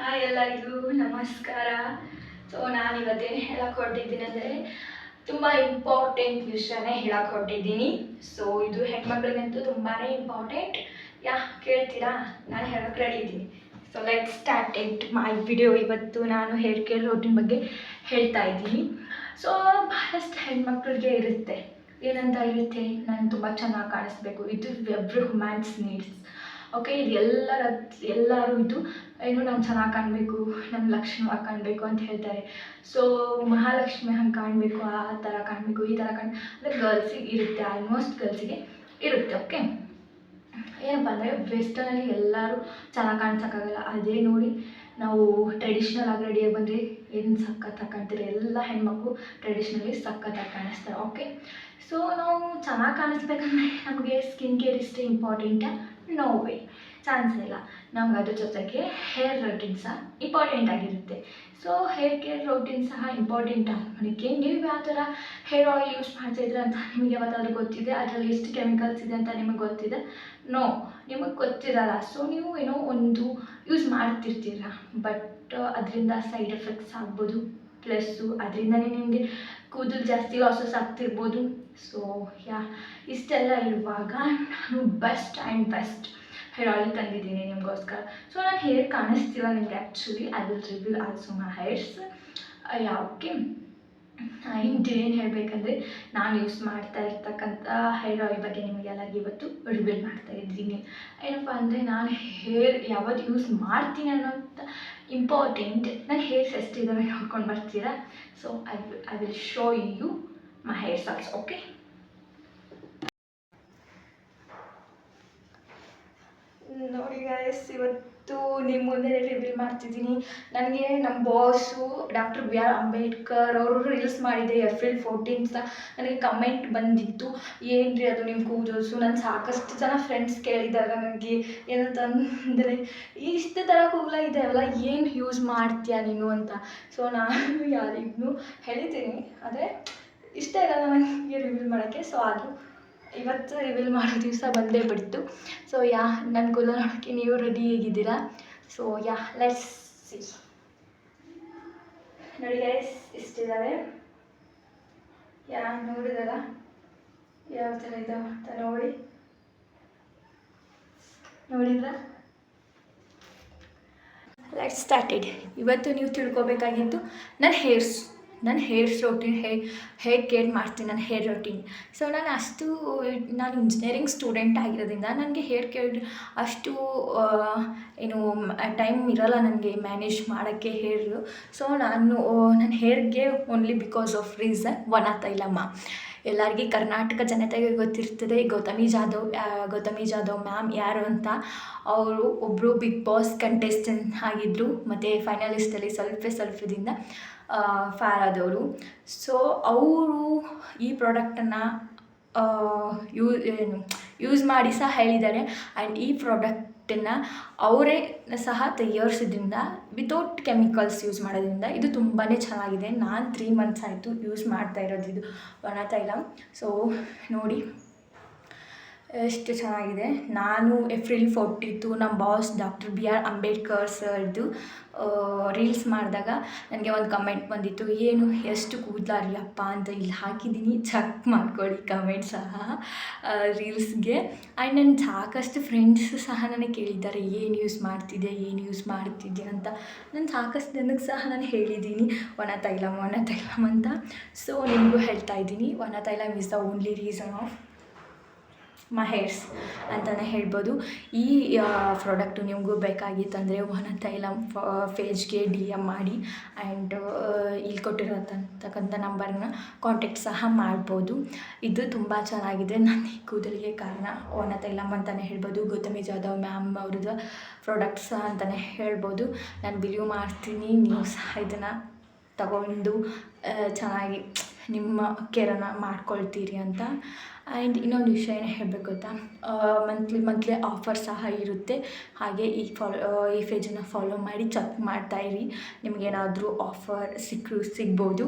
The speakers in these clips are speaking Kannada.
ಹಾಯ್ ಎಲ್ಲರಿಗೂ ನಮಸ್ಕಾರ. ಸೊ ನಾನು ಇವತ್ತೇನು ಹೇಳಕ್ಕೆ ಹೊರಟಿದ್ದೀನಿ ಅಂದರೆ ತುಂಬ ಇಂಪಾರ್ಟೆಂಟ್ ವಿಷಯನೇ ಹೇಳಕ್ಕೆ ಹೊರಟಿದ್ದೀನಿ. ಸೊ ಇದು ಹೆಣ್ಮಕ್ಳಿಗಂತೂ ತುಂಬಾ ಇಂಪಾರ್ಟೆಂಟ್. ಕೇಳ್ತೀರಾ? ನಾನು ಹೇಳಕ್ಕೆ ರೆಡಿ ಇದ್ದೀನಿ. So let start it my video. ಇವತ್ತು ನಾನು ಹೇರ್ ಕೇರ್ ರೋಟೀನ್ ಬಗ್ಗೆ ಹೇಳ್ತಾ ಇದ್ದೀನಿ. ಸೊ ಬಹಳಷ್ಟು ಹೆಣ್ಮಕ್ಳಿಗೆ ಇರುತ್ತೆ, ಏನಂತ ಇರುತ್ತೆ, ನಾನು ತುಂಬ ಚೆನ್ನಾಗಿ ಕಾಣಿಸ್ಬೇಕು. ಇದು ಎವ್ರಿ ಹ್ಯೂಮ್ಯಾನ್ಸ್ ನೀಡ್ಸ್. ಓಕೆ, ಇದು ಎಲ್ಲರೂ ಇದು ಏನು ನಾನು ಚೆನ್ನಾಗಿ ಕಾಣಬೇಕು, ನನ್ನ ಲಕ್ಷಣವಾಗಿ ಕಾಣಬೇಕು ಅಂತ ಹೇಳ್ತಾರೆ. ಸೊ ಮಹಾಲಕ್ಷ್ಮಿ ಹಂಗೆ ಕಾಣಬೇಕು, ಆ ಥರ ಕಾಣಬೇಕು, ಈ ಥರ ಅಂದರೆ ಗರ್ಲ್ಸಿಗೆ ಇರುತ್ತೆ, ಆಲ್ಮೋಸ್ಟ್ ಗರ್ಲ್ಸಿಗೆ ಇರುತ್ತೆ. ಓಕೆ, ಏನಪ್ಪ ಅಂದರೆ ವೆಸ್ಟರ್ನಲ್ಲಿ ಎಲ್ಲರೂ ಚೆನ್ನಾಗಿ ಕಾಣಿಸೋಕ್ಕಾಗಲ್ಲ. ಅದೇ ನೋಡಿ ನಾವು ಟ್ರೆಡಿಷ್ನಲ್ ಆಗಿ ರೆಡಿಯಾಗಿ ಬಂದರೆ ಏನು ಸಖತ್ತಾಗಿ ಕಾಣ್ತೀರಿ. ಎಲ್ಲ ಹೆಣ್ಮಕ್ಳು ಟ್ರೆಡಿಷ್ನಲಿ ಸಖತ್ತಾಗಿ ಕಾಣಿಸ್ತಾರೆ. ಓಕೆ, ಸೊ ನಾವು ಚೆನ್ನಾಗಿ ಕಾಣಿಸ್ಬೇಕಂದ್ರೆ ನಮಗೆ ಸ್ಕಿನ್ ಕೇರ್ ಇಷ್ಟೇ ಇಂಪಾರ್ಟೆಂಟಾ? ನೋ ವೇ, ಚಾನ್ಸ್ ಇಲ್ಲ. ನಮ್ಗೆ ಅದ್ರ ಜೊತೆಗೆ ಹೇರ್ ರೊಟೀನ್ ಸಹ ಇಂಪಾರ್ಟೆಂಟ್ ಆಗಿರುತ್ತೆ. ಸೊ ಹೇರ್ ಕೇರ್ ರೊಟೀನ್ ಸಹ ಇಂಪಾರ್ಟೆಂಟ್ ಮಾಡೋಕ್ಕೆ ನೀವು ಯಾವ ಥರ ಹೇರ್ ಆಯಿಲ್ ಯೂಸ್ ಮಾಡ್ತಾಯಿದ್ರೆ ಅಂತ ನಿಮಗೆ ಯಾವತ್ತಾದ್ರೂ ಗೊತ್ತಿದೆ? ಅದರಲ್ಲಿ ಎಷ್ಟು ಕೆಮಿಕಲ್ಸ್ ಇದೆ ಅಂತ ನಿಮಗೆ ಗೊತ್ತಿದೆ? ನೋ, ನಿಮಗೆ ಗೊತ್ತಿರಲ್ಲ. ಸೊ ನೀವು ಏನೋ ಒಂದು ಯೂಸ್ ಮಾಡ್ತಿರ್ತೀರ, ಬಟ್ ಅದರಿಂದ ಸೈಡ್ ಎಫೆಕ್ಟ್ಸ್ ಆಗ್ಬೋದು. ಪ್ಲಸ್ಸು ಅದರಿಂದನೇ ನಿಮಗೆ ಕೂದಲು ಜಾಸ್ತಿ ಲಾಸಸ್ ಆಗ್ತಿರ್ಬೋದು. ಸೊ ಇಷ್ಟೆಲ್ಲ ಇರುವಾಗ ನಾನು ಬೆಸ್ಟ್ ಹೇರ್ ಆಯಿಲ್ ತಂದಿದ್ದೀನಿ ನಿಮಗೋಸ್ಕರ. ಸೊ ನಾನು ಹೇರ್ ಕಾಣಿಸ್ತಿಲ್ಲ ನಿಮಗೆ. Actually I will reveal also my hairs. ಯಾಕೆ ಏನು ಹೇಳಬೇಕಂದ್ರೆ ನಾನು ಯೂಸ್ ಮಾಡ್ತಾ ಇರ್ತಕ್ಕಂಥ ಹೇರ್ ಆಯಿಲ್ ಬಗ್ಗೆ ನಿಮಗೆಲ್ಲ ಇವತ್ತು ರಿವೀಲ್ ಮಾಡ್ತಾ ಇದ್ದೀನಿ. ಏನಪ್ಪ ಅಂದರೆ ನಾನು ಹೇರ್ ಯಾವತ್ತು ಯೂಸ್ ಮಾಡ್ತೀನಿ ಅನ್ನೋಂಥ ಇಂಪಾರ್ಟೆಂಟ್. ನನ್ನ ಹೇರ್ಸ್ ಎಷ್ಟಿದ್ದಾವೆ ನೋಡ್ಕೊಂಡು ಬರ್ತೀರಾ? So I will show you my hairs also. Okay, ನೋಡಿ ಗೈಸ್, ಇವತ್ತು ನಿಮ್ಮ ಮುಂದೆ ರಿವೀಲ್ ಮಾಡ್ತಿದ್ದೀನಿ. ನನಗೆ ನಮ್ಮ boss doctor B R Ambedkar ಅವರು ರೀಲ್ಸ್ ಮಾಡಿದೆ ಏಪ್ರಿಲ್ 14th. ನನಗೆ ಕಮೆಂಟ್ ಬಂದಿತ್ತು, ಏನು ರೀ ಅದು ನಿಮ್ಮ ಕೂದಲ್ಸು. ನನ್ನ ಸಾಕಷ್ಟು ಜನ ಫ್ರೆಂಡ್ಸ್ ಕೇಳಿದ್ದಾರೆ ನನಗೆ, ಏನಂತಂದರೆ ಇಷ್ಟು ಥರ ಕೂದಲ ಇದೆ ಅಲ್ಲ, ಏನು ಯೂಸ್ ಮಾಡ್ತೀಯಾ ನೀನು ಅಂತ. ಸೊ ನಾನು ಯಾರಿಗೂ ಹೇಳಿದ್ದೀನಿ, ಆದರೆ ಇಷ್ಟ ಇಲ್ಲ ನನಗೆ ರಿವೀಲ್ ಮಾಡೋಕ್ಕೆ. ಸೊ ಅದು ಇವತ್ತು ರಿವೀಲ್ ಮಾಡೋ ದಿವಸ ಬಂದೇ ಬಿಡ್ತು. ಸೊ ನನ್ನ ಕೂದಲು ನೋಡೋಕ್ಕೆ ನೀವು ರೆಡಿ ಆಗಿದ್ದೀರಾ? So let's see. ನೋಡಿ ಗೈಸ್, ಇಷ್ಟಿದ್ದಾವೆ. ನೋಡಿದಲ್ಲ ಯಾವ ಥರ ಇದ್ದಾವೆ ಅಂತ ನೋಡಿದ್ರ? Let's started. ಇವತ್ತು ನೀವು ತಿಳ್ಕೊಬೇಕಾಗಿತ್ತು ನನ್ನ ಹೇರ್ಸ್ ರೊಟೀನ್, ಹೇಗೆ ಕೇರ್ ಮಾಡ್ತೀನಿ ನನ್ನ ಹೇರ್ ರೊಟೀನ್. ಸೊ ನಾನು ಇಂಜಿನಿಯರಿಂಗ್ ಸ್ಟೂಡೆಂಟ್ ಆಗಿರೋದ್ರಿಂದ ನನಗೆ ಹೇರ್ ಕೇರ್ ಅಷ್ಟು ಏನು ಟೈಮ್ ಇರೋಲ್ಲ ನನಗೆ ಮ್ಯಾನೇಜ್ ಮಾಡೋಕ್ಕೆ ಹೇರು. ಸೊ ನನ್ನ ಹೇರ್ಗೆ ಓನ್ಲಿ ಬಿಕಾಸ್ ಆಫ್ ರೀಸನ್ ವನತೈಲಮ್ಮ. ಎಲ್ಲರಿಗೂ ಕರ್ನಾಟಕ ಜನತೆಗೆ ಗೊತ್ತಿರ್ತದೆ ಗೌತಮಿ ಜಾಧವ್ ಮ್ಯಾಮ್ ಯಾರು ಅಂತ. ಅವರು ಒಬ್ಬರು ಬಿಗ್ ಬಾಸ್ ಕಂಟೆಸ್ಟೆಂಟ್ ಆಗಿದ್ದರು, ಮತ್ತು ಫೈನಲಿಸ್ಟಲ್ಲಿ ಸ್ವಲ್ಪದಿಂದ ಫೇರ್ ಸೊ ಅವರು ಈ ಪ್ರಾಡಕ್ಟನ್ನು ಯೂಸ್ ಮಾಡಿ ಸಹ ಹೇಳಿದ್ದಾರೆ. ಆ್ಯಂಡ್ ಈ ಪ್ರಾಡಕ್ಟನ್ನು ಅವರೇ ಸಹ ತಯಾರಿಸಿದ್ರಿಂದ ವಿತೌಟ್ ಕೆಮಿಕಲ್ಸ್ ಯೂಸ್ ಮಾಡೋದ್ರಿಂದ ಇದು ತುಂಬಾ ಚೆನ್ನಾಗಿದೆ. ನಾನು 3 months ಆಯಿತು ಯೂಸ್ ಮಾಡ್ತಾ ಇರೋದು ಇದು ವನತೈಲ. ಸೊ ನೋಡಿ ಎಷ್ಟು ಚೆನ್ನಾಗಿದೆ. ನಾನು ಏಪ್ರಿಲ್ 14th ನಮ್ಮ boss doctor B R Ambedkar ಸರ್ದು ರೀಲ್ಸ್ ಮಾಡಿದಾಗ ನನಗೆ ಒಂದು ಕಮೆಂಟ್ ಬಂದಿತ್ತು, ಏನು ಎಷ್ಟು ಕೂದಲಾರಿಯಪ್ಪ ಅಂತ. ಇಲ್ಲಿ ಹಾಕಿದ್ದೀನಿ, ಚೆಕ್ ಮಾಡ್ಕೊಳ್ಳಿ ಕಮೆಂಟ್ ಸಹ ರೀಲ್ಸ್ಗೆ. ಆ್ಯಂಡ್ ನನ್ನ ಸಾಕಷ್ಟು ಫ್ರೆಂಡ್ಸ್ ಸಹ ನನಗೆ ಕೇಳಿದ್ದಾರೆ, ಏನು ಯೂಸ್ ಮಾಡ್ತಿದ್ದೆ ಅಂತ. ನಾನು ಸಾಕಷ್ಟು ಜನಕ್ಕೆ ಸಹ ನಾನು ಹೇಳಿದ್ದೀನಿ ವನತೈಲಮ್ ಅಂತ. ಸೊ ನಿಮಗೂ ಹೇಳ್ತಾ ಇದ್ದೀನಿ, Vanathailam is the only reason of my hairs ಅಂತಲೇ ಹೇಳ್ಬೋದು. ಈ ಪ್ರಾಡಕ್ಟು ನಿಮಗೂ ಬೇಕಾಗಿತ್ತಂದರೆ ವನತೈಲಮ್ ಪೇಜ್ಗೆ DM ಮಾಡಿ ಆ್ಯಂಡ್ ಇಲ್ಲಿ ಕೊಟ್ಟಿರತಕ್ಕಂಥ ನಂಬರ್ನ ಕಾಂಟ್ಯಾಕ್ಟ್ ಸಹ ಮಾಡ್ಬೋದು. ಇದು ತುಂಬ ಚೆನ್ನಾಗಿದೆ. ನನ್ನ ಈ ಕೂದಲಿಗೆ ಕಾರಣ ವನತೈಲಮ್ ಅಂತಲೇ ಹೇಳ್ಬೋದು. ಗೌತಮಿ ಜಾಧವ್ ಮ್ಯಾಮ್ ಅವ್ರದ್ದು ಪ್ರಾಡಕ್ಟ್ಸ್ ಅಂತಲೇ ಹೇಳ್ಬೋದು. ನಾನು ಬಿಲೀವ್ ಮಾಡ್ತೀನಿ ನೀವು ಸಹ ಇದನ್ನು ತಗೊಂಡು ಚೆನ್ನಾಗಿ ನಿಮ್ಮ ಕೇರನ್ನು ಮಾಡ್ಕೊಳ್ತೀರಿ ಅಂತ. ಆ್ಯಂಡ್ ಇನ್ನೊಂದು ವಿಷಯ ಏನು ಹೇಳಬೇಕು ಗೊತ್ತಾ, ಮಂತ್ಲಿ ಆಫರ್ ಸಹ ಇರುತ್ತೆ. ಹಾಗೆ ಈ ಪೇಜನ್ನು ಫಾಲೋ ಮಾಡಿ ಚೆಕ್ ಮಾಡ್ತಾಯಿರಿ, ನಿಮಗೇನಾದರೂ ಆಫರ್ ಸಿಗ್ಬೋದು.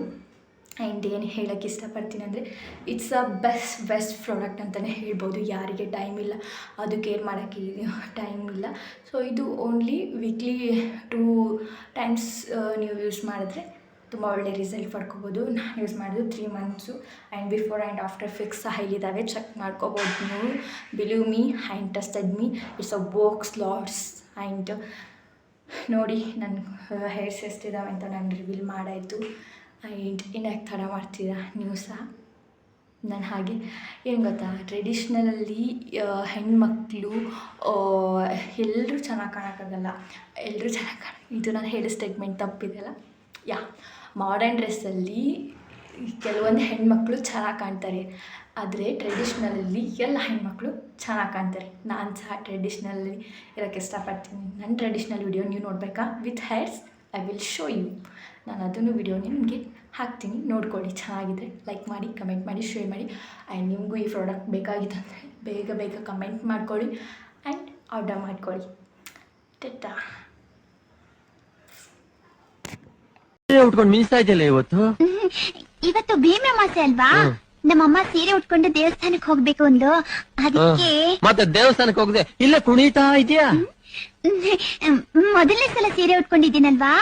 ಆ್ಯಂಡ್ ಏನು ಹೇಳೋಕ್ಕೆ ಇಷ್ಟಪಡ್ತೀನಿ ಅಂದರೆ ಇಟ್ಸ್ ಅ ಬೆಸ್ಟ್ ಪ್ರಾಡಕ್ಟ್ ಅಂತಲೇ ಹೇಳ್ಬೋದು. ಯಾರಿಗೆ ಟೈಮ್ ಇಲ್ಲ, ಅದು ಕೇರ್ ಮಾಡೋಕ್ಕೆ ಟೈಮ್ ಇಲ್ಲ. ಸೊ ಇದು ಓನ್ಲಿ ವೀಕ್ಲಿ 2 ಟೈಮ್ಸ್ ನೀವು ಯೂಸ್ ಮಾಡಿದ್ರೆ ತುಂಬ ಒಳ್ಳೆ ರಿಸಲ್ಟ್ ಪಡ್ಕೋಬೋದು. ನಾನು ಯೂಸ್ ಮಾಡಿದ್ದು 3 months and before and after pics ಇಲ್ಲಿದ್ದಾವೆ, ಚೆಕ್ ಮಾಡ್ಕೋಬೋದು ನೀವು. Believe me and trusted me, it's a works lots. And ನೋಡಿ ನನ್ನ ಹೇರ್ಸ್ ಎಷ್ಟಿದ್ದಾವೆ ಅಂತ ನಾನು ರಿವೀಲ್ ಮಾಡಾಯಿತು. ಆ್ಯಂಡ್ ಇನ್ಯಾಕೆ ತಡ ಮಾಡ್ತೀರಾ ನೀವು ಸಹ ನಾನು ಹಾಗೆ. ಏನು ಗೊತ್ತಾ, ಟ್ರೆಡಿಷ್ನಲಲ್ಲಿ ಹೆಣ್ಮಕ್ಳು ಎಲ್ಲರೂ ಚೆನ್ನಾಗಿ ಕಾಣೋಕ್ಕಾಗಲ್ಲ, ಎಲ್ಲರೂ ಚೆನ್ನಾಗಿ ಇದು ನಾನು ಹೇಳೋ ಸ್ಟೇಟ್ಮೆಂಟ್ ತಪ್ಪಿದೆಯಲ್ಲ. ಮಾಡರ್ನ್ ಡ್ರೆಸ್ಸಲ್ಲಿ ಕೆಲವೊಂದು ಹೆಣ್ಮಕ್ಳು ಚೆನ್ನಾಗಿ ಕಾಣ್ತಾರೆ, ಆದರೆ ಟ್ರೆಡಿಷ್ನಲಲ್ಲಿ ಎಲ್ಲ ಹೆಣ್ಮಕ್ಳು ಚೆನ್ನಾಗಿ ಕಾಣ್ತಾರೆ. ನಾನು ಸಹ ಟ್ರೆಡಿಷ್ನಲ್ಲಿ ಇರೋಕ್ಕೆ ಇಷ್ಟಪಡ್ತೀನಿ. ನನ್ನ ಟ್ರೆಡಿಷ್ನಲ್ ವಿಡಿಯೋ ನೀವು ನೋಡಬೇಕಾ with hairs, I will show you. ನಾನು ಅದನ್ನು ವಿಡಿಯೋನ ನಿಮಗೆ ಹಾಕ್ತೀನಿ, ನೋಡ್ಕೊಳ್ಳಿ. ಚೆನ್ನಾಗಿದ್ದರೆ ಲೈಕ್ ಮಾಡಿ, ಕಮೆಂಟ್ ಮಾಡಿ, ಶೇರ್ ಮಾಡಿ. ಆ್ಯಂಡ್ ನಿಮಗೂ ಈ ಪ್ರಾಡಕ್ಟ್ ಬೇಕಾಗಿತ್ತಂದರೆ ಬೇಗ ಕಮೆಂಟ್ ಮಾಡ್ಕೊಳ್ಳಿ ಆ್ಯಂಡ್ ಆರ್ಡರ್ ಮಾಡ್ಕೊಳ್ಳಿ. ಟಾಟಾ. ಉಟ್ಕೊಂಡು ಮೀಸ್ತಾ ಇದೆಯಲ್ಲ ಇವತ್ತು ಭೀಮಮಾಸೆ ಅಲ್ವಾ, ನಮ್ಮಮ್ಮ ಸೀರೆ ಉಟ್ಕೊಂಡು ದೇವಸ್ಥಾನಕ್ಕೆ ಹೋಗ್ಬೇಕು ಅಂದು, ಅದಕ್ಕೆ ಮತ್ತೆ ದೇವಸ್ಥಾನಕ್ಕೆ ಹೋಗದೆ ಇಲ್ಲ ಕುಣಿತಾ ಇದೆಯಾ. ಮೊದಲನೇ ಸಲ ಸೀರೆ ಉಟ್ಕೊಂಡಿದ್ದೀನಲ್ವಾ,